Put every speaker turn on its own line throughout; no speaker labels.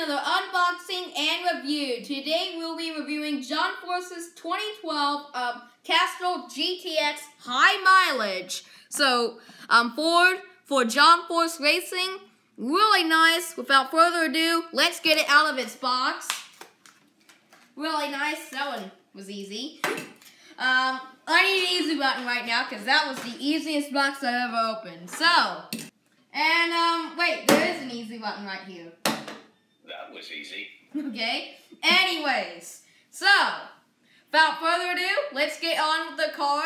another unboxing and review. Today we'll be reviewing John Force's 2012 Castrol GTX High Mileage. So, Ford for John Force Racing. Really nice. Without further ado, let's get it out of its box. Really nice. That one was easy. I need an easy button right now because that was the easiest box I've ever opened. So, and wait, there is an easy button right here.
That was easy.
Okay. Anyways, so without further ado, let's get on with the car.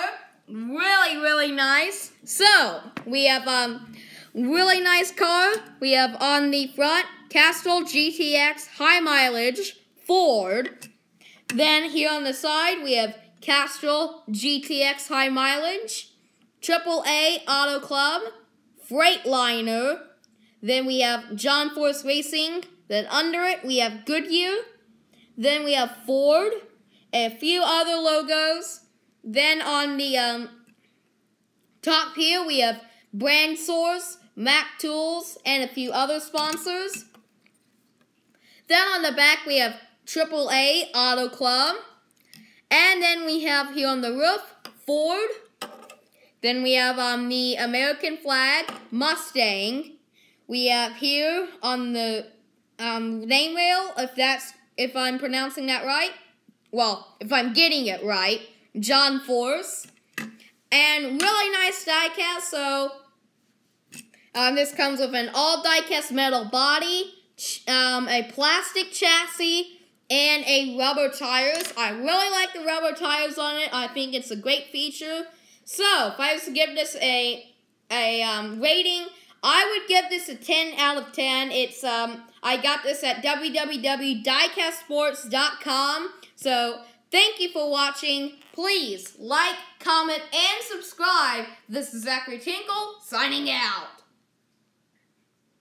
Really nice. So we have really nice car. We have on the front Castrol GTX High Mileage Ford. Then here on the side we have Castrol GTX High Mileage, AAA Auto Club, Freightliner. Then we have John Force Racing. Then under it we have Goodyear. Then we have Ford, and a few other logos. Then on the top here we have Brand Source, Mac Tools, and a few other sponsors. Then on the back we have AAA Auto Club. And then we have here on the roof, Ford. Then we have on the American flag, Mustang. We have here on the name rail, if I'm pronouncing that right. Well, if I'm getting it right, John Force. And really nice diecast, so this comes with an all diecast metal body, a plastic chassis, and a rubber tires. I really like the rubber tires on it. I think it's a great feature. So, if I was to give this a rating, I would give this a 10 out of 10. It's I got this at www.diecastsports.com. So, thank you for watching. Please like, comment, and subscribe. This is Zachary Tinkle signing out.